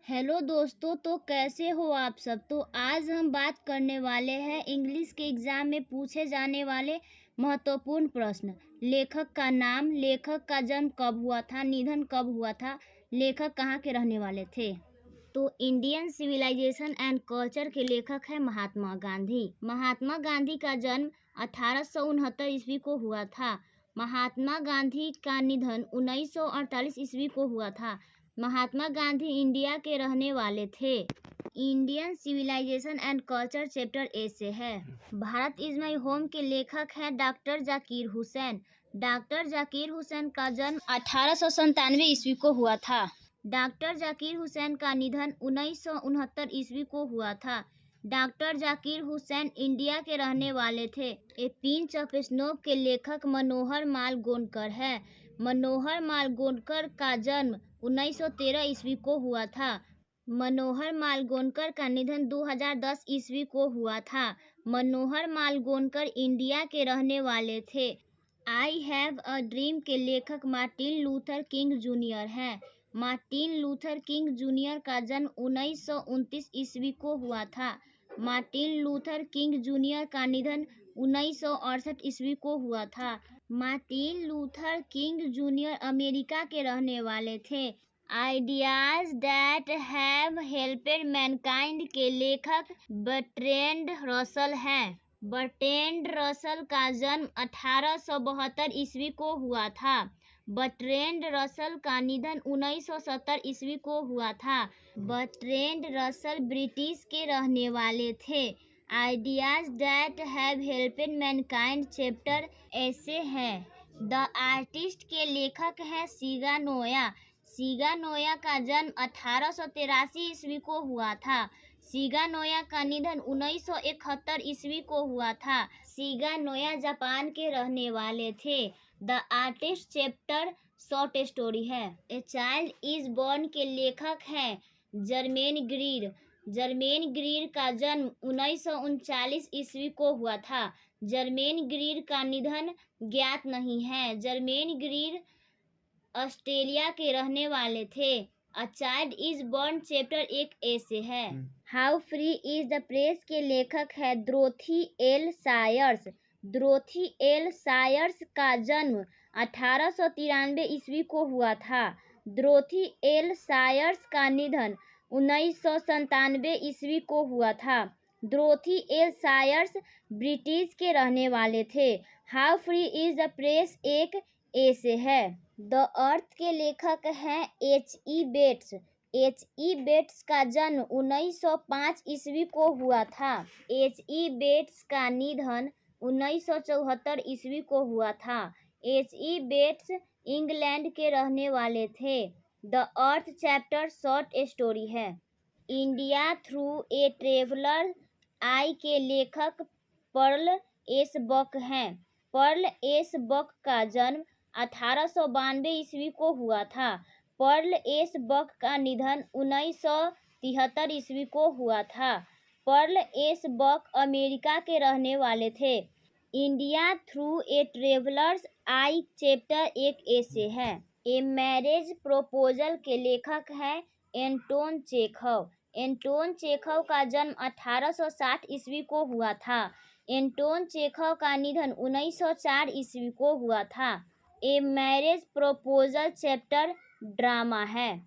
Hello दोस्तों, तो कैसे हो आप सब। तो आज हम बात करने वाले हैं इंग्लिश के एग्ज़ाम में पूछे जाने वाले महत्वपूर्ण प्रश्न। लेखक का नाम, लेखक का जन्म कब हुआ था, निधन कब हुआ था, लेखक कहाँ के रहने वाले थे। तो इंडियन सिविलाइजेशन एंड कल्चर के लेखक हैं महात्मा गांधी। महात्मा गांधी का जन्म 1869 ईस्वी को हुआ था। महात्मा गांधी का निधन 1948 ईस्वी को हुआ था। महात्मा गांधी इंडिया के रहने वाले थे। Indian civilization and culture chapter A से है। भारत इज माई होम के लेखक हैं डॉक्टर जाकिर हुसैन। डॉक्टर जाकिर हुसैन का जन्म 1897 ईस्वी को हुआ था। डॉक्टर जाकिर हुसैन का निधन 1969 ईस्वी को हुआ था। डॉक्टर जाकिर हुसैन इंडिया के रहने वाले थे। ए पिंच ऑफ स्नो के लेखक मनोहर माल गोंडकर है। मनोहर माल गोंडकर का जन्म 1913 ईस्वी को हुआ था। मनोहर माल गोंडकर का निधन 2010 ईस्वी को हुआ था। मनोहर माल गोंडकर इंडिया के रहने वाले थे। आई हैव अ ड्रीम के लेखक मार्टिन लूथर किंग जूनियर हैं। मार्टिन लूथर किंग जूनियर का जन्म 1929 ईस्वी को हुआ था। मार्टिन लूथर किंग जूनियर का निधन 1968 ईस्वी को हुआ था। Martin Luther king junior America के रहने वाले थे। Ideas that have helped Mankind के लेखक बर्ट्रैंड रसल हैं। बर्ट्रैंड रसल का जन्म 1872 ईस्वी को हुआ था। बर्ट्रैंड रसल का निधन 1970 ईस्वी को हुआ था। बर्ट्रैंड रसल ब्रिटिश के रहने वाले थे। Ideas that have helped mankind chapter ऐसे है। द आर्टिस्ट के लेखक हैं सिगा नोया। सिगा नोया का जन्म 1883 ईस्वी को हुआ था। सिगा नोया का निधन 1971 ईस्वी को हुआ था। सिगा नोया जापान के रहने वाले थे। The artist chapter short story है। ए चाइल्ड इज बॉर्न के लेखक हैं जर्मेन ग्रीर। जर्मेन ग्रीर का जन्म 1939 ईस्वी को हुआ था। जर्मेन ग्रीर का निधन ज्ञात नहीं है। जर्मेन ग्रीर ऑस्ट्रेलिया के रहने वाले थे। A child is born chapter एक ए से है। How free is the press के लेखक है ड्रोथी एल सायर्स। ड्रोथी एल सायर्स का जन्म 1893 ईस्वी को हुआ था। ड्रोथी एल सायर्स का निधन 1997 ईस्वी को हुआ था। ड्रोथी एल सायर्स ब्रिटिश के रहने वाले थे। How free is the press एक ए से है। द अर्थ के लेखक हैं H.E. बेट्स। H.E. बेट्स का जन्म 1905 ईस्वी को हुआ था। H.E. बेट्स का निधन 1974 ईस्वी को हुआ था। H.E. बेट्स इंग्लैंड के रहने वाले थे। The earth chapter short story है। इंडिया थ्रू ए ट्रेवलर आई के लेखक पर्ल एस बक हैं। पर्ल एस बक का जन्म 1892 ईस्वी को हुआ था। पर्ल एस बक का निधन 1973 ईस्वी को हुआ था। पर्ल एस बक अमेरिका के रहने वाले थे। India through a travellers I chapter एक ए से है। ए मैरिज प्रोपोजल के लेखक हैं एंटोन चेखव। एंटोन चेखव का जन्म 1860 ईस्वी को हुआ था। एंटोन चेखव का निधन 1904 ईस्वी को हुआ था। A marriage proposal chapter drama है।